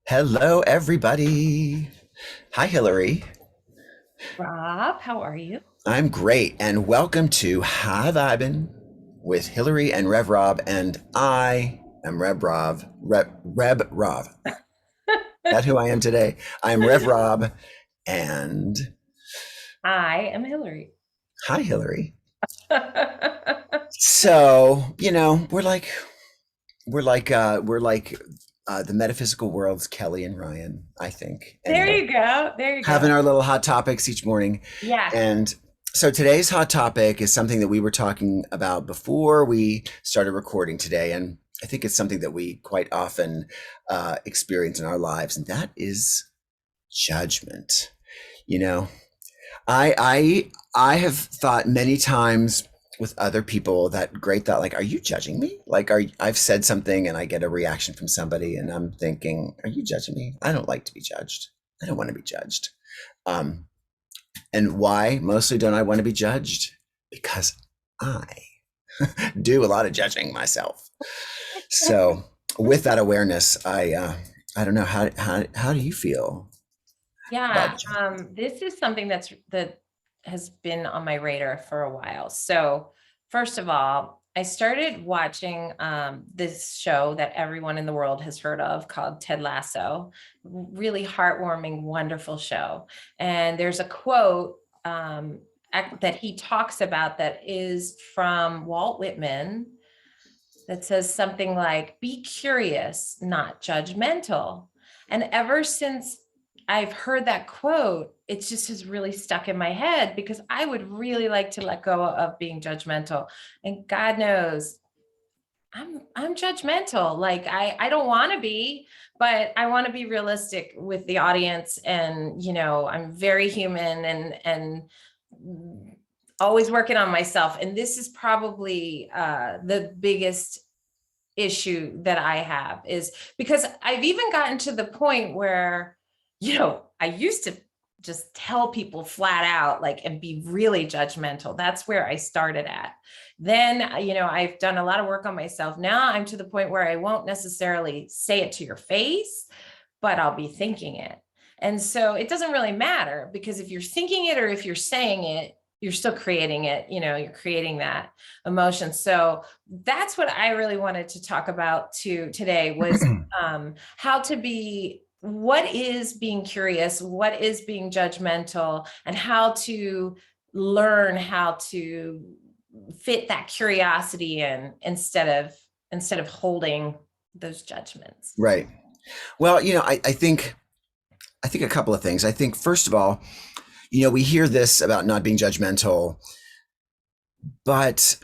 Hello, everybody. Hi, Hilary. Rob, how are you? I'm great, and welcome to High Vibin' with Hilary and Rev Rob, and I am Rev Rob. That's who I am today. I'm Rev Rob, and I am Hilary. hi, Hilary. So, we're like the metaphysical world's Kelly and Ryan, I think, There and you go. There you having go. our little hot topics each morning. Yeah. And so today's hot topic is something that we were talking about before we started recording today. And I think it's something that we quite often experience in our lives, and that is judgment. You know, I have thought many times with other people that great thought, like, are you judging me? Like, I've said something and I get a reaction from somebody, and I'm thinking, are you judging me? I don't like to be judged. I don't want to be judged. Um, and why mostly don't I want to be judged? Because I do a lot of judging myself. So with that awareness, I don't know how do you feel about Yeah. judgment? This is something that has been on my radar for a while. So, first of all, I started watching this show that everyone in the world has heard of called Ted Lasso. Really heartwarming, wonderful show. And there's a quote that he talks about that is from Walt Whitman that says something like, be curious, not judgmental. And ever since I've heard that quote, it just has really stuck in my head because I would really like to let go of being judgmental. And God knows I'm judgmental. Like I don't want to be, but I want to be realistic with the audience. And I'm very human and always working on myself. And this is probably the biggest issue that I have is because I've even gotten to the point where, I used to just tell people flat out, like, and be really judgmental. That's where I started at. Then, I've done a lot of work on myself. Now I'm to the point where I won't necessarily say it to your face, but I'll be thinking it. And so it doesn't really matter because if you're thinking it or if you're saying it, you're still creating it, you're creating that emotion. So that's what I really wanted to talk about today was how to be, what is being curious, what is being judgmental, and how to learn how to fit that curiosity in instead of holding those judgments. Right. Well, I think a couple of things. I think first of all, we hear this about not being judgmental, but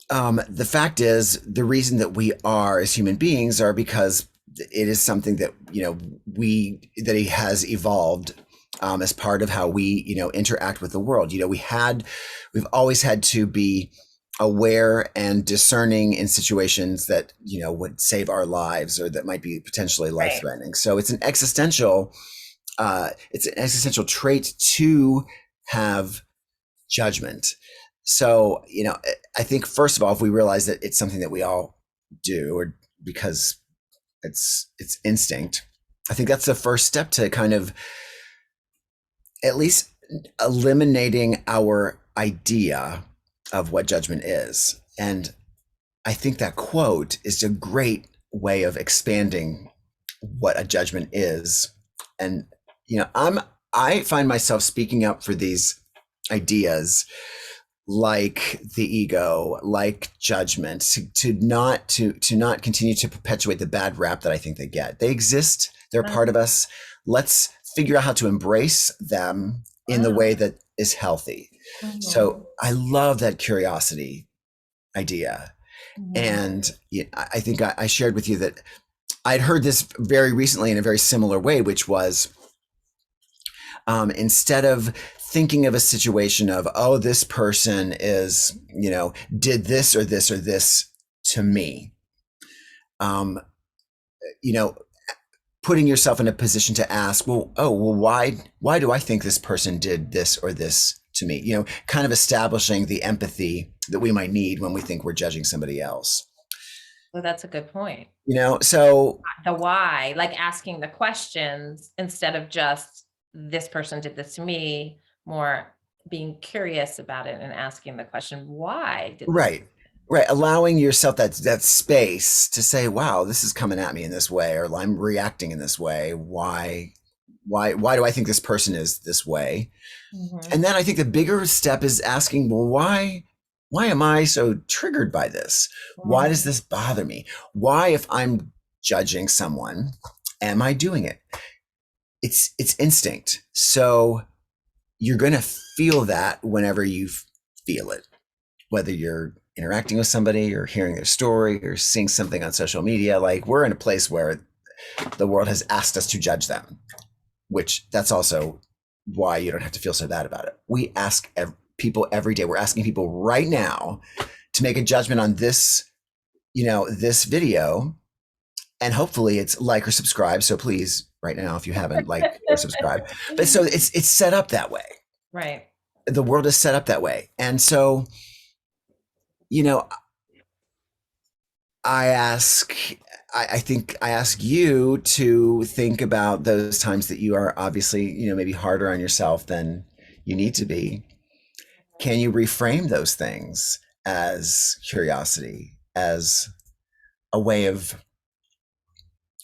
the fact is, the reason that we are as human beings are because it is something that he has evolved as part of how we interact with the world. We've always had to be aware and discerning in situations that would save our lives or that might be potentially life Right. threatening. So it's an existential trait to have judgment. So, I think first of all, if we realize that it's something that we all do, or because it's instinct, I think that's the first step to kind of at least eliminating our idea of what judgment is. And I think that quote is a great way of expanding what a judgment is. And I find myself speaking up for these ideas like the ego, like judgment, to not continue to perpetuate the bad rap that I think they get. They exist, they're a part of us. Let's figure out how to embrace them in the way that is healthy. Mhm. So I love that curiosity idea. Mhm. And I think I shared with you that I'd heard this very recently in a very similar way, which was instead of thinking of a situation of, oh, this person is, did this or this or this to me, um, you know, putting yourself in a position to ask, well, why do I think this person did this or this to me? Kind of establishing the empathy that we might need when we think we're judging somebody else. Well, that's a good point. So The why, like asking the questions instead of just this person did this to me, more being curious about it and asking the question, why did this? right, right, allowing yourself that space to say, wow, this is coming at me in this way, or I'm reacting in this way. Why do I think this person is this way? Mhm. And then I think the bigger step is asking, well, why am I so triggered by this? Why does Mhm. this bother me? Why, if I'm judging someone, am I doing it? It's instinct. So you're going to feel that whenever you feel it, whether you're interacting with somebody or hearing their story or seeing something on social media. Like, we're in a place where the world has asked us to judge them, which that's also why you don't have to feel so bad about it. We ask people every day. We're asking people right now to make a judgment on this video, and hopefully it's like or subscribe. So please, right now, if you haven't, like or subscribe. But so it's set up that way. Right. The world is set up that way, and so you know, I ask. I think I ask you to think about those times that you are obviously, maybe harder on yourself than you need to be. Can you reframe those things as curiosity, as a way of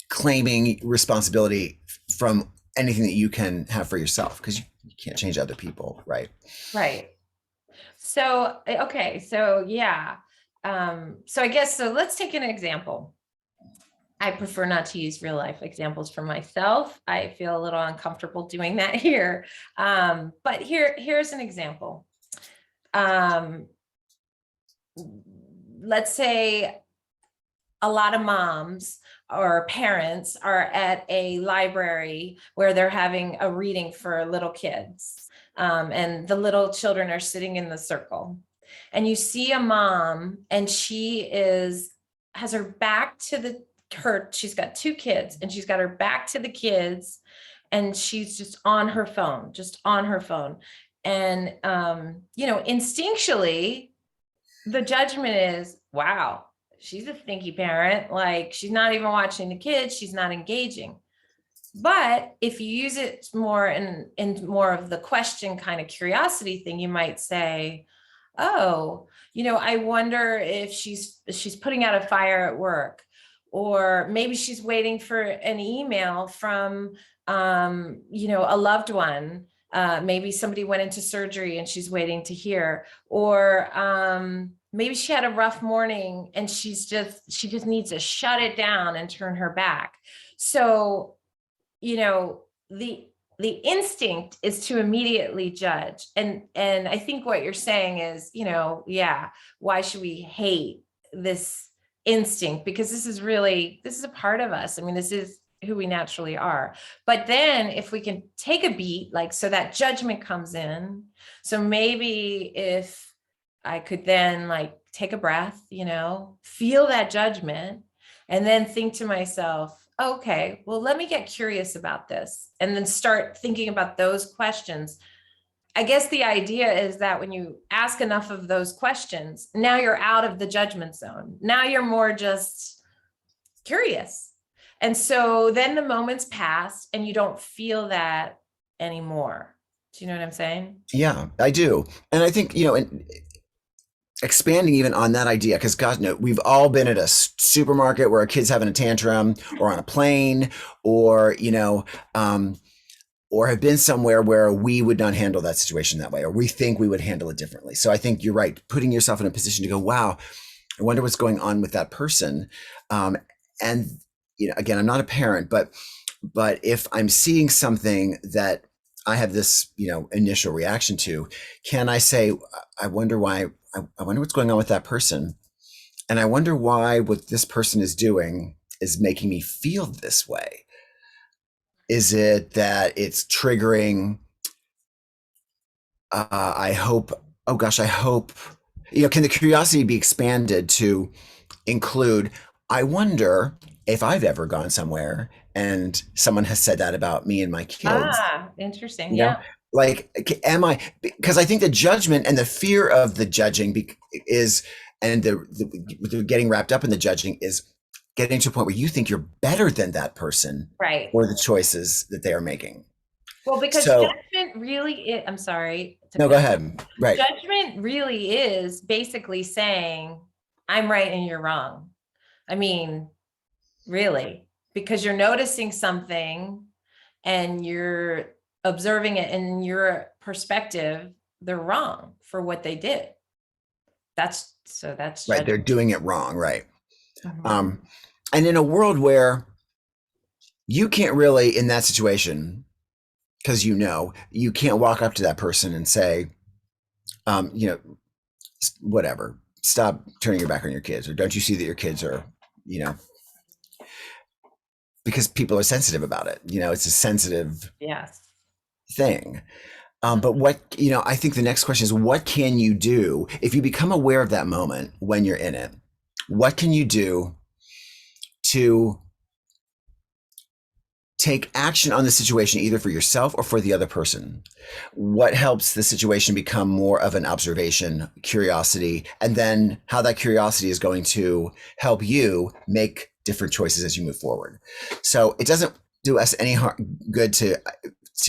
claiming responsibility from anything that you can have for yourself? Because you can't change other people, right? Right. So, okay. So yeah. So I guess, so let's take an example. I prefer not to use real life examples for myself. I feel a little uncomfortable doing that here. But here's an example. Um, let's say a lot of moms or parents are at a library where they're having a reading for little kids. And the little children are sitting in the circle. And you see a mom, and has her back to she's got two kids, and she's got her back to the kids, and she's just on her phone, And, instinctually, the judgment is, wow, she's a stinky parent. Like, she's not even watching the kids. She's not engaging. But if you use it more in more of the question kind of curiosity thing, you might say, oh, I wonder if she's putting out a fire at work, or maybe she's waiting for an email from a loved one. Maybe somebody went into surgery and she's waiting to hear, or maybe she had a rough morning and she just needs to shut it down and turn her back. So, the instinct is to immediately judge. And I think what you're saying is, yeah, why should we hate this instinct? Because this is a part of us. I mean, this is who we naturally are. But then if we can take a beat, like, so that judgment comes in. So maybe if I could then, like, take a breath, feel that judgment, and then think to myself, okay, well, let me get curious about this, and then start thinking about those questions. I guess the idea is that when you ask enough of those questions, now you're out of the judgment zone. Now you're more just curious. And so then the moments pass and you don't feel that anymore. Do you know what I'm saying? Yeah, I do. And I think, expanding even on that idea, because gosh, no, we've all been at a supermarket where a kid's having a tantrum, or on a plane, or or have been somewhere where we would not handle that situation that way, or we think we would handle it differently. So I think you're right, putting yourself in a position to go, wow, I wonder what's going on with that person. And again, I'm not a parent, but if I'm seeing something that I have this initial reaction to, can I say, I wonder why, I wonder what's going on with that person, and I wonder why what this person is doing is making me feel this way. Is it that it's triggering, I hope, oh gosh, I hope, can the curiosity be expanded to include, I wonder if I've ever gone somewhere and someone has said that about me and my kids. Interesting. You Yeah. know, like, am I? Because I think the judgment and the fear of the judging is And the getting wrapped up in the judging is getting to a point where you think you're better than that person Right. for the choices that they are making. Well, because So judgment really I'm sorry to no, go cut. ahead. Right. Judgment really is basically saying, I'm right and you're wrong. I mean, really, because you're noticing something and you're observing it in your perspective, they're wrong for what they did. That's Right. They're judgment. doing it wrong. Right. Mhm. Um, and in a world where you can't really, in that situation, because you can't walk up to that person and say, you know, whatever, stop turning your back on your kids, or don't you see that your kids are, you know, because people are sensitive about it. It's a sensitive Yes. thing. But I think the next question is, what can you do if you become aware of that moment when you're in it? What can you do to take action on the situation, either for yourself or for the other person? What helps the situation become more of an observation, curiosity, and then how that curiosity is going to help you make different choices as you move forward? So it doesn't do us any good to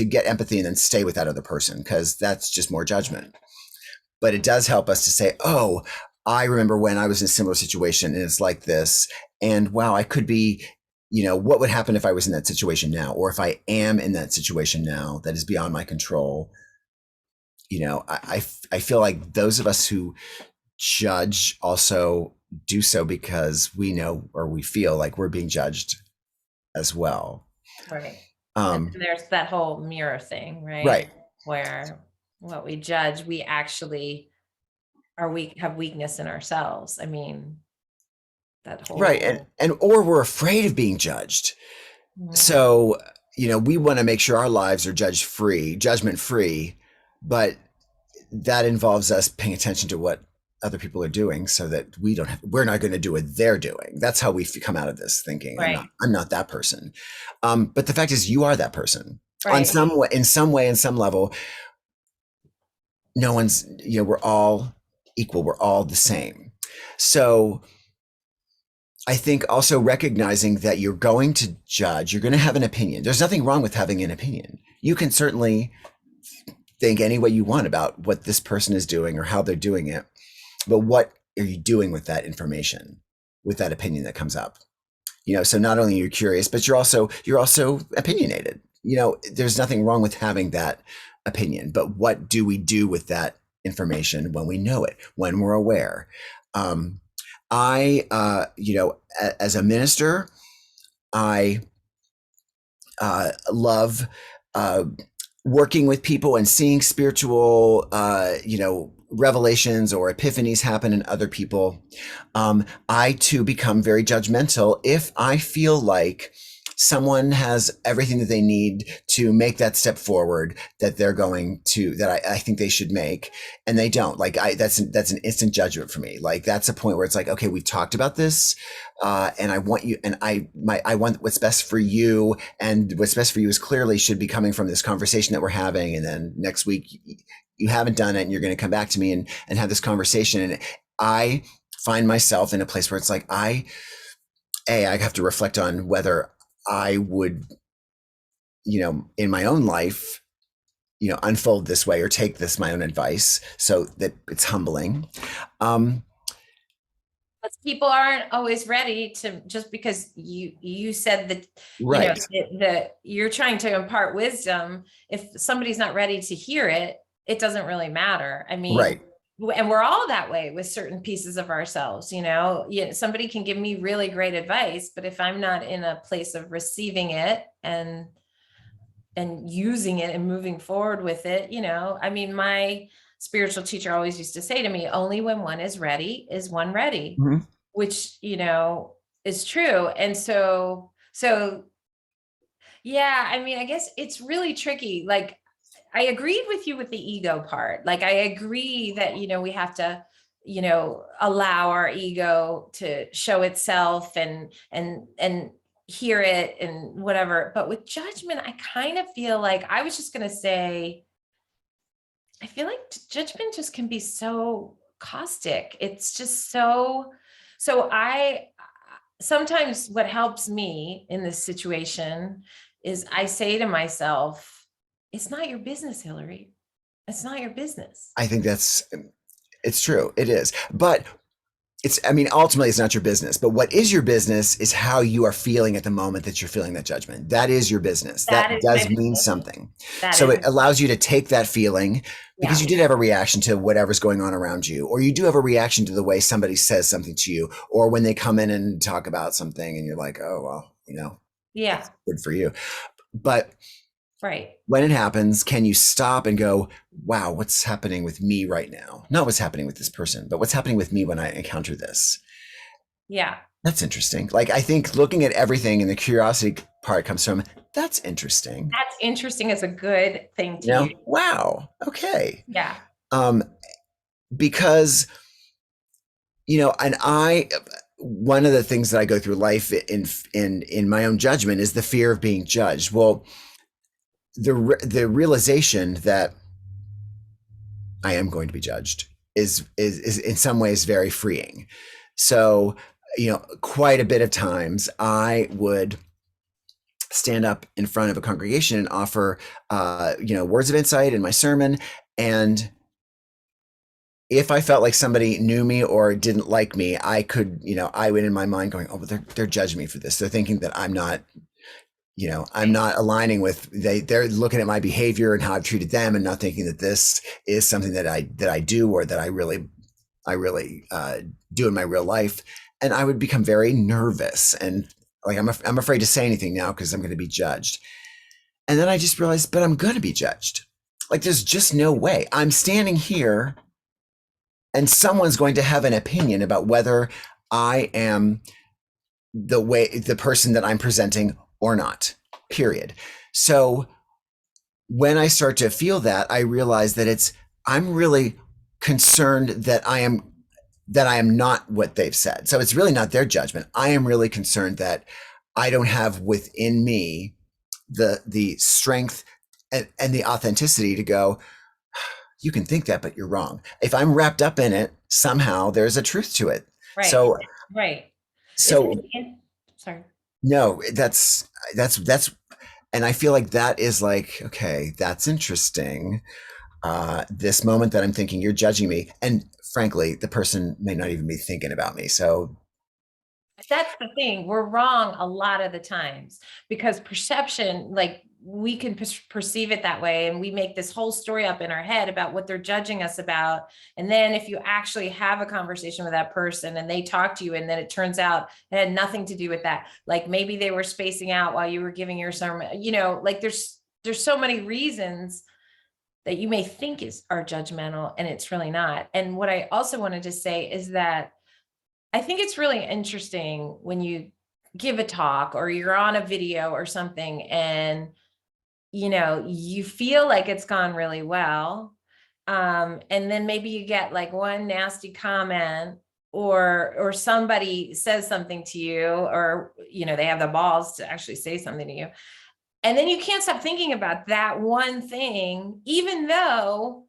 get empathy and then stay with that other person, because that's just more judgment. But it does help us to say, oh, I remember when I was in a similar situation and it's like this. And wow, I could be, what would happen if I was in that situation now? Or if I am in that situation now that is beyond my control? I feel like those of us who judge also do so because we know, or we feel like we're being judged as well. Right. And Um, there's that whole mirror thing, right. right? Where what we judge, we actually have weakness in ourselves. I mean, that Right. whole Or we're afraid of being judged. Mhm. So, we want to make sure our lives are judgment free, but that involves us paying attention to what other people are doing, so that we're not going to do what they're doing. That's how we come out of this thinking, Right. I'm not that person. But the fact is, you are that person on Right. some way, in some level. No one's, we're all equal. We're all the same. So I think also recognizing that you're going to judge, you're going to have an opinion. There's nothing wrong with having an opinion. You can certainly think any way you want about what this person is doing or how they're doing it. But what are you doing with that information, with that opinion that comes up? So not only are you curious, but you're also opinionated. There's nothing wrong with having that opinion, but what do we do with that information when we know it, when we're aware? Um, as a minister, I love uh, working with people and seeing spiritual, revelations or epiphanies happen in other people. I too become very judgmental if I feel like someone has everything that they need to make that step forward that I think they should make, and they don't. Like that's an instant judgment for me. Like that's a point where it's like, okay, we've talked about this, and I want you, and I want what's best for you, and what's best for you is clearly should be coming from this conversation that we're having. And then next week you haven't done it, and you're going to come back to me and have this conversation. And I find myself in a place where it's like, I have to reflect on whether I would, in my own life, unfold this way or take this my own advice, so that it's humbling. Um, But people aren't always ready to, just because you said that, right, that you're trying to impart wisdom. If somebody's not ready to hear it, it doesn't really matter. I mean, right, and we're all that way with certain pieces of ourselves. Somebody can give me really great advice, but if I'm not in a place of receiving it and using it and moving forward with it, I mean, my spiritual teacher always used to say to me, only when one is ready is one ready, mhm, which, is true. And so yeah, I mean, I guess it's really tricky. Like, I agreed with you with the ego part. Like, I agree that, we have to, allow our ego to show itself and hear it and whatever. But with judgment, I kind of feel like, I was just going to say, I feel like judgment just can be so caustic. It's just so I sometimes what helps me in this situation is I say to myself, it's not your business, Hilary. It's not your business. I think it's true. It is. But I mean, ultimately, it's not your business. But what is your business is how you are feeling at the moment that you're feeling that judgment. That is your business. That That is my does mean business. something. That So is, it allows you to take that feeling because yeah, you did have a reaction to whatever's going on around you, or you do have a reaction to the way somebody says something to you, or when they come in and talk about something and you're like, oh, well, yeah, that's good for you. But right. when it happens, can you stop and go, wow, what's happening with me right now? Not what's happening with this person, but what's happening with me when I encounter this? Yeah. That's interesting. Like, I think looking at everything and the curiosity part comes from, that's interesting. That's interesting as a good thing to use. Wow. Okay. Yeah. Um, because, and one of the things that I go through life in my own judgment is the fear of being judged. Well, the realization that I am going to be judged is in some ways very freeing. So, quite a bit of times I would stand up in front of a congregation and offer, words of insight in my sermon. And if I felt like somebody knew me or didn't like me, I went in my mind going, oh, but they're judging me for this. They're thinking that I'm not aligning with they're looking at my behavior and how I've treated them and not thinking that this is something that I do or that I really do in my real life. And I would become very nervous and like, I'm afraid to say anything now because I'm going to be judged. And then I just realized, but I'm going to be judged. Like, there's just no way. I'm standing here and someone's going to have an opinion about whether I am the person that I'm presenting or not, period. So when I start to feel that, I realize that I'm really concerned that I am not what they've said. So it's really not their judgment. I am really concerned that I don't have within me the strength and the authenticity to go, you can think that, but you're wrong. If I'm wrapped up in it, somehow there's a truth to it. Right. So, Right. Isn't so it? Sorry. no, that's, and I feel like that is like, okay, that's interesting. This moment that I'm thinking you're judging me, and frankly, the person may not even be thinking about me. So That's the thing. We're wrong a lot of the times because perception, like we can perceive it that way. And we make this whole story up in our head about what they're judging us about. And then if you actually have a conversation with that person and they talk to you, and then it turns out it had nothing to do with that. Like maybe they were spacing out while you were giving your sermon, like there's so many reasons that you may think are judgmental and it's really not. And what I also wanted to say is that I think it's really interesting when you give a talk or you're on a video or something and you feel like it's gone really well. And then maybe you get like one nasty comment or somebody says something to you, or they have the balls to actually say something to you. And then you can't stop thinking about that one thing, even though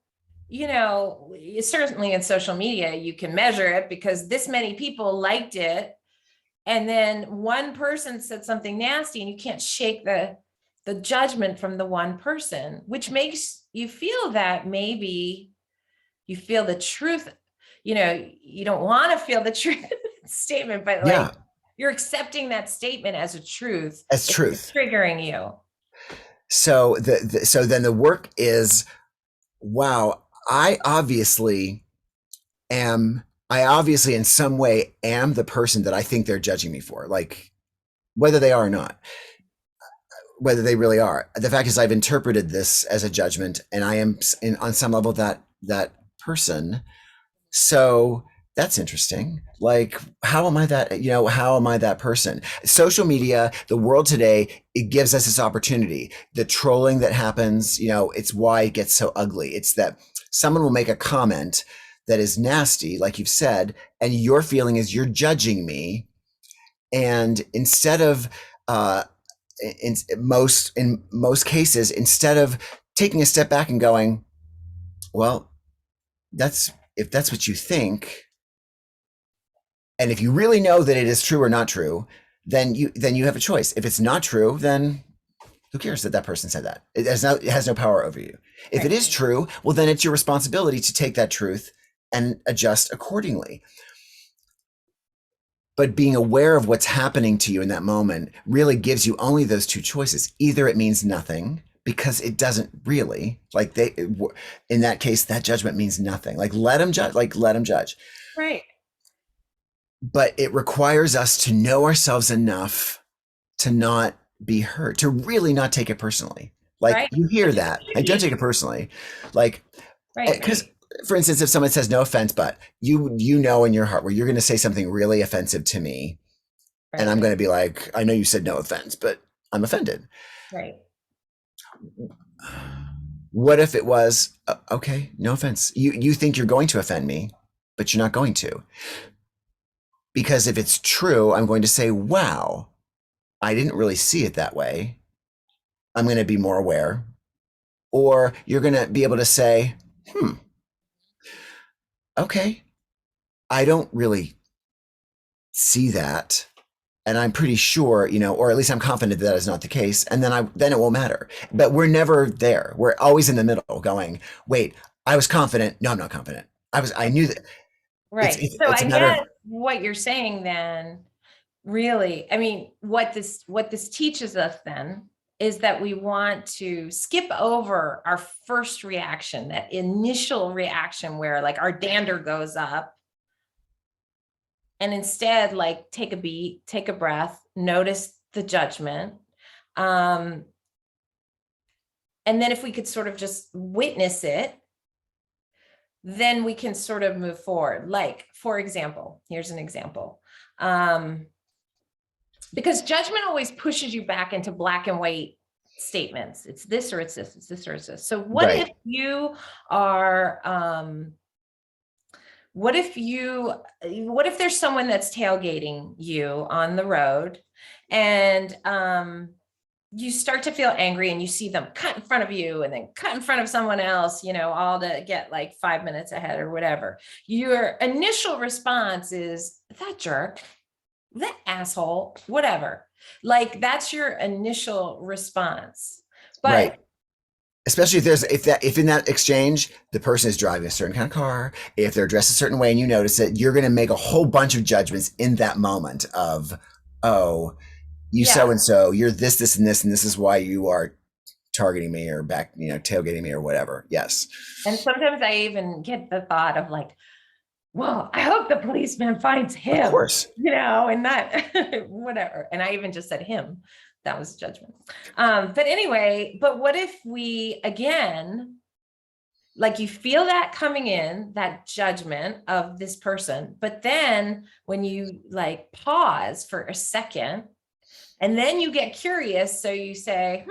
certainly in social media, you can measure it because this many people liked it. And then one person said something nasty and you can't shake the judgment from the one person, which makes you feel that maybe you feel the truth. You don't want to feel the truth statement, but like yeah, you're accepting that statement as a truth. that's It's truth. triggering you. So so then the work is, wow, I obviously in some way am the person that I think they're judging me for, like whether they are or not, whether they really are. The fact is I've interpreted this as a judgment and I am on some level that person. So that's interesting. Like, how am I that person? Social media, the world today, it gives us this opportunity. The trolling that happens, it's why it gets so ugly. It's that someone will make a comment that is nasty, like you've said, and your feeling is you're judging me. And instead of, in most cases, instead of taking a step back and going, well, that's if that's what you think, and if you really know that it is true or not true, then you have a choice. If it's not true, then who cares that that person said that? It has no power over you. If it Right. is true, well, then it's your responsibility to take that truth and adjust accordingly. But being aware of what's happening to you in that moment really gives you only those two choices. Either it means nothing because it doesn't really, like in that case, that judgment means nothing. Like let them judge, Right. But it requires us to know ourselves enough to not be hurt, to really not take it personally. Like Right. you hear Which is that, the and don't key. take it personally. Like, Right. because for instance, if someone says no offense, but you know in your heart where you're going to say something really offensive to me, and Right. I'm going to be like, I know you said no offense, but I'm offended. Right. What if it was okay, no offense? You think you're going to offend me, but you're not going to, because if it's true, I'm going to say, wow, I didn't really see it that way. I'm going to be more aware. Or you're going to be able to say, okay, I don't really see that. And I'm pretty sure, or at least I'm confident that is not the case. And then it won't matter. But we're never there. We're always in the middle going, wait, I was confident. No, I'm not confident. I knew that Right. So it's I a matter guess of, what you're saying then, really, I mean, what this teaches us then is that we want to skip over our first reaction, that initial reaction where like our dander goes up, and instead like take a beat, take a breath, notice the judgment. Um, and then if we could sort of just witness it, then we can sort of move forward. Like, for example, here's an example. Because judgment always pushes you back into black and white statements. It's this or it's this, it's this or it's this. So what if right, you are, what if there's someone that's tailgating you on the road, and you start to feel angry and you see them cut in front of you and then cut in front of someone else, all to get like 5 minutes ahead or whatever. Your initial response is that jerk, that asshole, whatever. Like that's your initial response. right. But Especially if in that exchange the person is driving a certain kind of car, if they're dressed a certain way and you notice it, you're going to make a whole bunch of judgments in that moment of, oh, you yeah, so and so, you're this, and this is why you are targeting me or tailgating me or whatever. Yes, and sometimes I even get the thought of like, well, I hope the policeman finds of him, course. and not whatever. And I even just said him. That was judgment. But anyway, but what if we, again, like you feel that coming in, that judgment of this person, but then when you like pause for a second and then you get curious, so you say,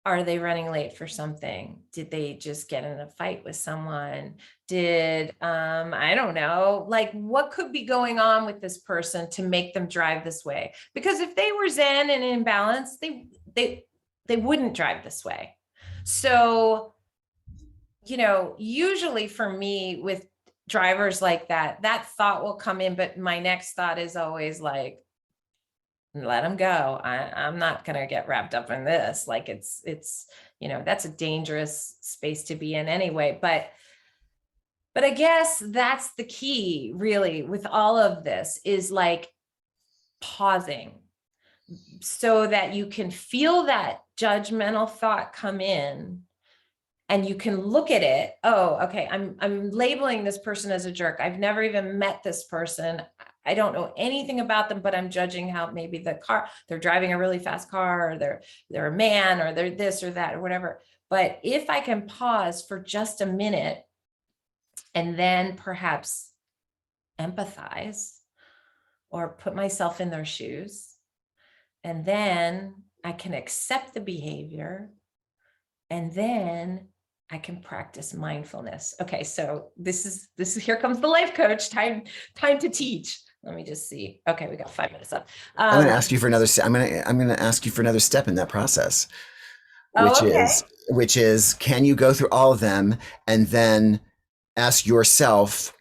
are they running late for something? Did they just get in a fight with someone? Did I don't know, like what could be going on with this person to make them drive this way? Because if they were zen and in balance, they wouldn't drive this way. So, usually for me with drivers like that, that thought will come in, but my next thought is always like, let them go. I'm not going to get wrapped up in this. Like it's, that's a dangerous space to be in anyway. But I guess that's the key really with all of this is like pausing so that you can feel that judgmental thought come in and you can look at it. Oh, okay. I'm labeling this person as a jerk. I've never even met this person. I don't know anything about them, but I'm judging how maybe they're driving a really fast car, or they're a man, or they're this or that or whatever. But if I can pause for just a minute and then perhaps empathize or put myself in their shoes, and then I can accept the behavior, and then I can practice mindfulness. Okay, so this is here comes the life coach time to teach. Let me just see. Okay, we got 5 minutes left. I'm going to ask you for another. I'm going to ask you for another step in that process, which Oh, is okay. which is can you go through all of them and then ask yourself,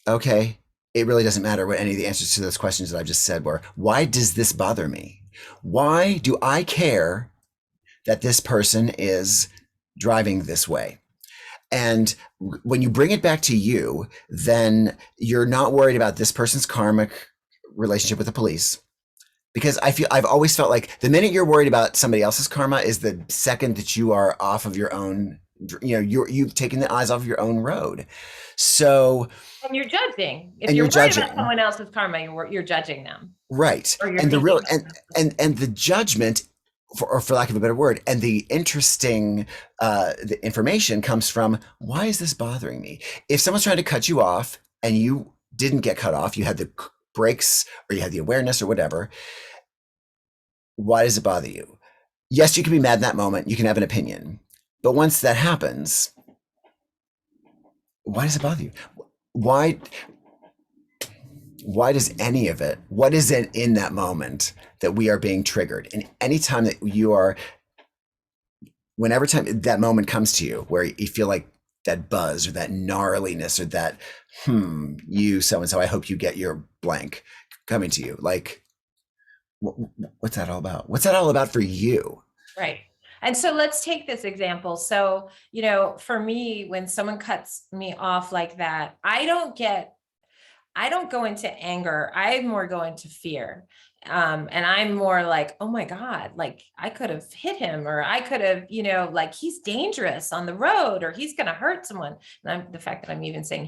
okay, it really doesn't matter what any of the answers to those questions that I've just said were. Why does this bother me? Why do I care that this person is driving this way? And when you bring it back to you, then you're not worried about this person's karmic relationship with the police. Because I've always felt like the minute you're worried about somebody else's karma is the second that you are off of your own, you've taken the eyes off of your own road. So, And you're judging. If and you're you're worried about judging, someone else's karma, you're judging them, right? or you're And the real thinking. and the judgment, or for lack of a better word, and the interesting the information comes from, why is this bothering me? If someone's trying to cut you off and you didn't get cut off, you had the brakes or you had the awareness or whatever, why does it bother you? Yes, you can be mad in that moment. You can have an opinion. But once that happens, why does it bother you? Why does any of it, what is it in that moment that we are being triggered? And anytime that you are, whenever time that moment comes to you where you feel like that buzz or that gnarliness or that, you so-and-so, I hope you get your blank coming to you. Like, what's that all about? What's that all about for you? Right. And so let's take this example. So, for me, when someone cuts me off like that, I don't go into anger. I more go into fear. And I'm more like, oh my God, like I could have hit him, or I could have, like he's dangerous on the road, or he's going to hurt someone. And the fact that I'm even saying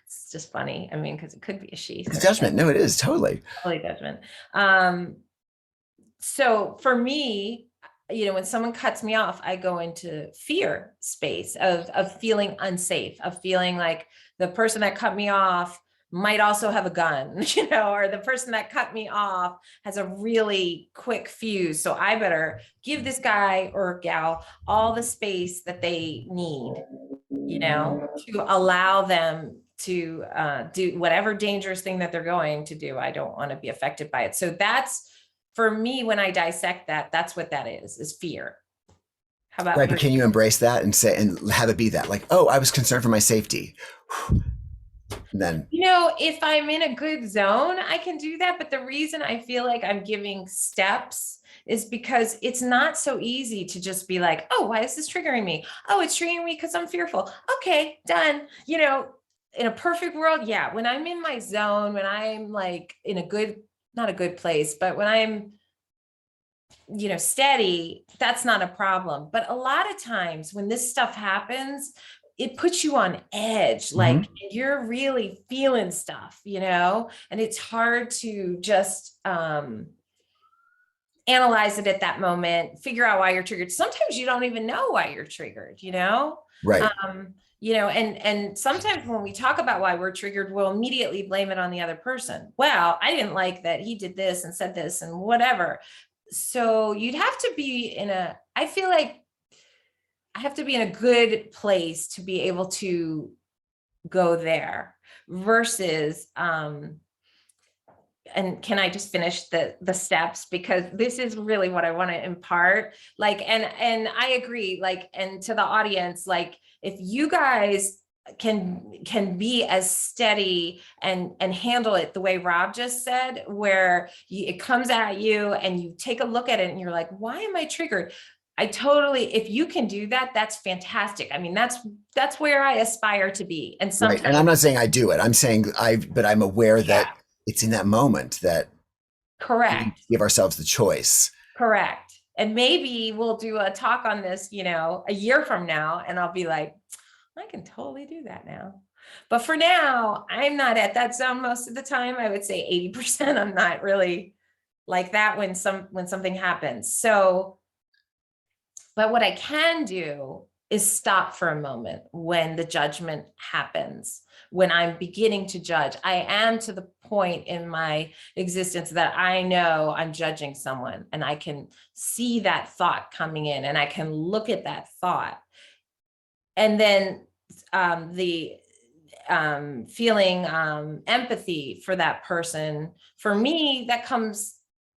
it's just funny. I mean, because it could be a she. It's judgment. No, it is totally. Totally judgment. So for me, when someone cuts me off, I go into fear space of feeling unsafe, of feeling like the person that cut me off might also have a gun, or the person that cut me off has a really quick fuse. So I better give this guy or gal all the space that they need, to allow them to do whatever dangerous thing that they're going to do. I don't want to be affected by it. So that's, for me, when I dissect that, that's what that is fear. How about Right, but can you embrace that and say, and have it be that, like, oh, I was concerned for my safety? And then, if I'm in a good zone, I can do that. But the reason I feel like I'm giving steps is because it's not so easy to just be like, oh, why is this triggering me? Oh, it's triggering me because I'm fearful. Okay, done. In a perfect world, yeah. When I'm in my zone, when I'm like in a good, not a good place, but when I'm, steady, that's not a problem. But a lot of times when this stuff happens, it puts you on edge, like you're really feeling stuff, and it's hard to just analyze it at that moment, figure out why you're triggered. Sometimes you don't even know why you're triggered, right. And sometimes when we talk about why we're triggered, we'll immediately blame it on the other person. Well, I didn't like that he did this and said this and whatever. So you'd have to be I feel like I have to be in a good place to be able to go there versus, and can I just finish the steps, because this is really what I want to impart. Like, and I agree, like, and to the audience, like, if you guys can be as steady and handle it the way Rob just said, where it comes at you and you take a look at it and you're like, why am I triggered? If you can do that, that's fantastic. I mean, that's where I aspire to be. And Right. sometimes, And I'm not saying I do it. I'm saying but I'm aware that yeah, it's in that moment that we correct. give ourselves the choice. Correct. And maybe we'll do a talk on this, a year from now, and I'll be like, I can totally do that now. But for now, I'm not at that zone most of the time. I would say 80%. I'm not really like that when something happens. So, but what I can do is stop for a moment when the judgment happens, when I'm beginning to judge. I am to the point in my existence that I know I'm judging someone, and I can see that thought coming in, and I can look at that thought. And then the feeling empathy for that person, for me, that comes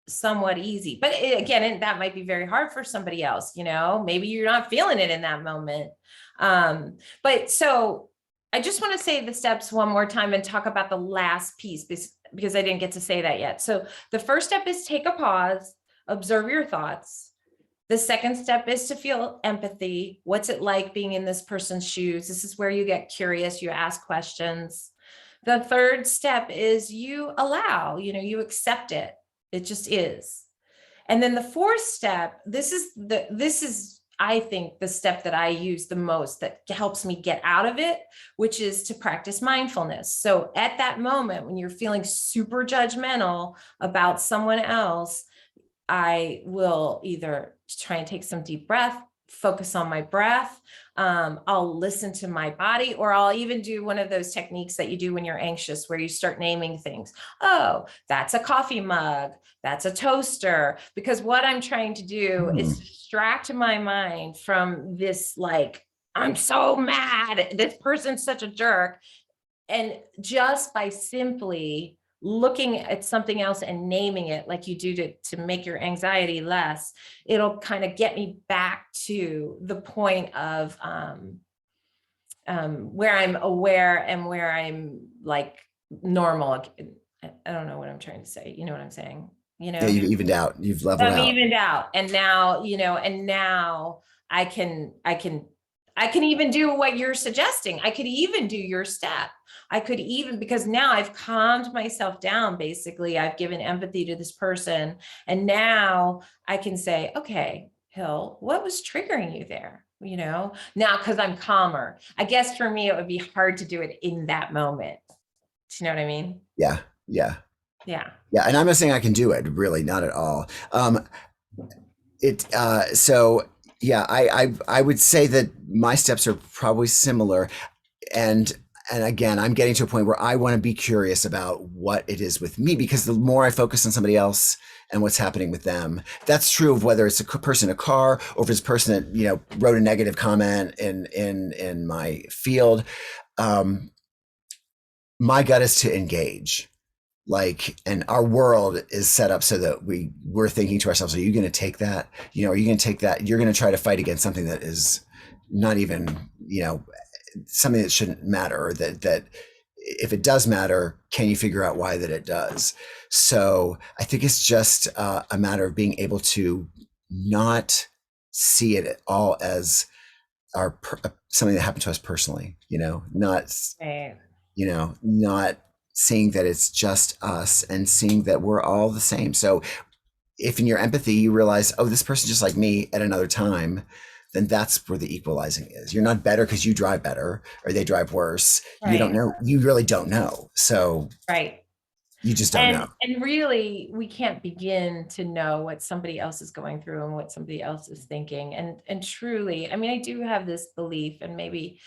somewhat easy. But again, that might be very hard for somebody else, maybe you're not feeling it in that moment. But so I just want to say the steps one more time and talk about the last piece because I didn't get to say that yet. So the first step is take a pause, observe your thoughts. The second step is to feel empathy. What's it like being in this person's shoes? This is where you get curious, you ask questions. The third step is you allow, you accept it. It just is. And then the fourth step, this is I think the step that I use the most that helps me get out of it, which is to practice mindfulness. So at that moment, when you're feeling super judgmental about someone else, I will either try and take some deep breath, focus on my breath. I'll listen to my body, or I'll even do one of those techniques that you do when you're anxious, where you start naming things. Oh, that's a coffee mug. That's a toaster. Because what I'm trying to do is distract my mind from this, like, I'm so mad. This person's such a jerk. And just by simply looking at something else and naming it like you do to make your anxiety less, it'll kind of get me back to the point of where I'm aware and where I'm like normal. I don't know what I'm trying to say. You know what I'm saying? Yeah, you've evened out. You've leveled I'm out. evened out. And now, I can even do what you're suggesting. I could even do your step. Because now I've calmed myself down. Basically, I've given empathy to this person. And now I can say, okay, Hill, what was triggering you there? Now, because I'm calmer. I guess for me, it would be hard to do it in that moment. Do you know what I mean? Yeah. Yeah. Yeah. Yeah. And I'm not saying I can do it, really, not at all. So yeah, I would say that my steps are probably similar. And again, I'm getting to a point where I want to be curious about what it is with me, because the more I focus on somebody else and what's happening with them, that's true of whether it's a person in a car or if it's a person that, wrote a negative comment in my field. My gut is to engage. And our world is set up so that we're thinking to ourselves, are you going to take that? Are you going to take that? You're going to try to fight against something that is not even, something that shouldn't matter, or that if it does matter, can you figure out why that it does? So I think it's just a matter of being able to not see it at all as something that happened to us personally, not, Right. not seeing that it's just us and seeing that we're all the same. So if in your empathy you realize, oh, this person's just like me at another time, then that's where the equalizing is. You're not better because you drive better or they drive worse. Right. You don't know. You really don't know. So right. You just don't know. And really, we can't begin to know what somebody else is going through and what somebody else is thinking. And truly, I mean, I do have this belief, and maybe,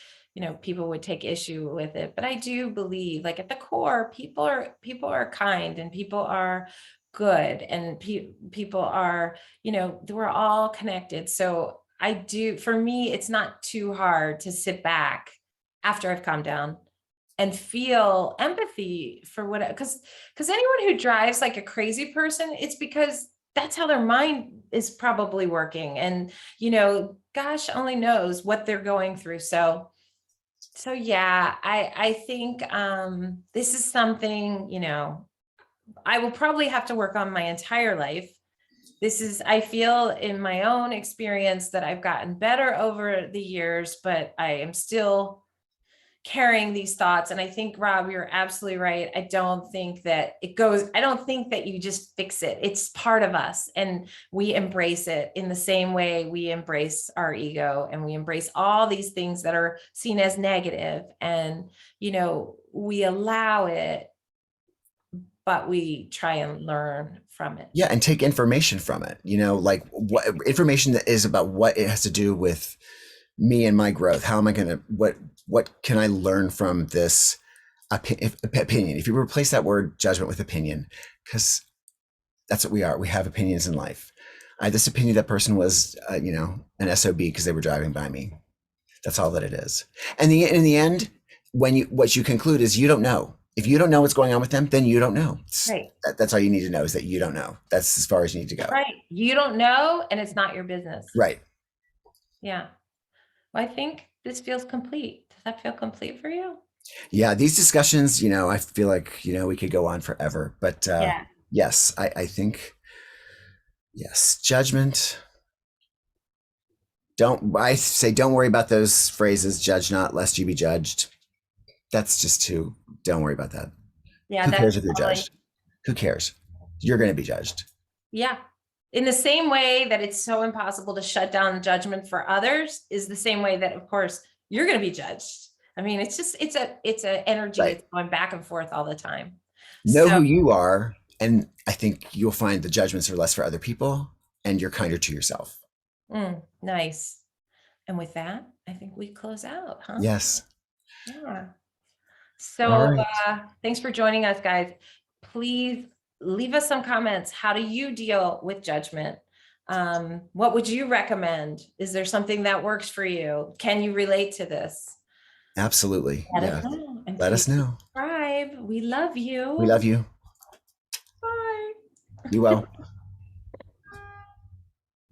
people would take issue with it, but I do believe, like, at the core, people are kind, and people are good, and people are, we're all connected. So for me, it's not too hard to sit back after I've calmed down and feel empathy for because anyone who drives like a crazy person, it's because that's how their mind is probably working. And, gosh only knows what they're going through. So yeah, I think this is something, I will probably have to work on my entire life. I feel in my own experience that I've gotten better over the years, but I am still carrying these thoughts. And I think, Rob, you're absolutely right. I don't think that you just fix it. It's part of us, and we embrace it in the same way we embrace our ego, and we embrace all these things that are seen as negative. And, we allow it, but we try and learn from it. Yeah, and take information from it. Like what information that is about what it has to do with me and my growth. How am I going to, what can I learn from this opinion? If you replace that word judgment with opinion, because that's what we are. We have opinions in life. I had this opinion that person was, an SOB because they were driving by me. That's all that it is. And in the end, what you conclude is you don't know. If you don't know what's going on with them, then you don't know. Right. That's all you need to know, is that you don't know. That's as far as you need to go. Right. You don't know, and it's not your business. Right. Yeah. Well, I think this feels complete. Does that feel complete for you? Yeah, these discussions, I feel like, we could go on forever. But Yeah. yes, I think, yes, judgment. I say, don't worry about those phrases, judge not, lest you be judged. That's just too, don't worry about that. Yeah, Who cares that's if you're totally, judged? Who cares? You're going to be judged. yeah. In the same way that it's so impossible to shut down judgment for others is the same way that, of course, you're going to be judged. I mean, it's a energy. Right. It's going back and forth all the time. Know So who you are. And I think you'll find the judgments are less for other people and you're kinder to yourself. nice. And with that, I think we close out, huh? Yes. Yeah. All So right. thanks for joining us, guys. Please leave us some comments. How do you deal with judgment? What would you recommend? Is there something that works for you? Can you relate to this? Absolutely. Let us Yeah. know. And Let please us know. subscribe. We love We you. love you. Bye. Be well.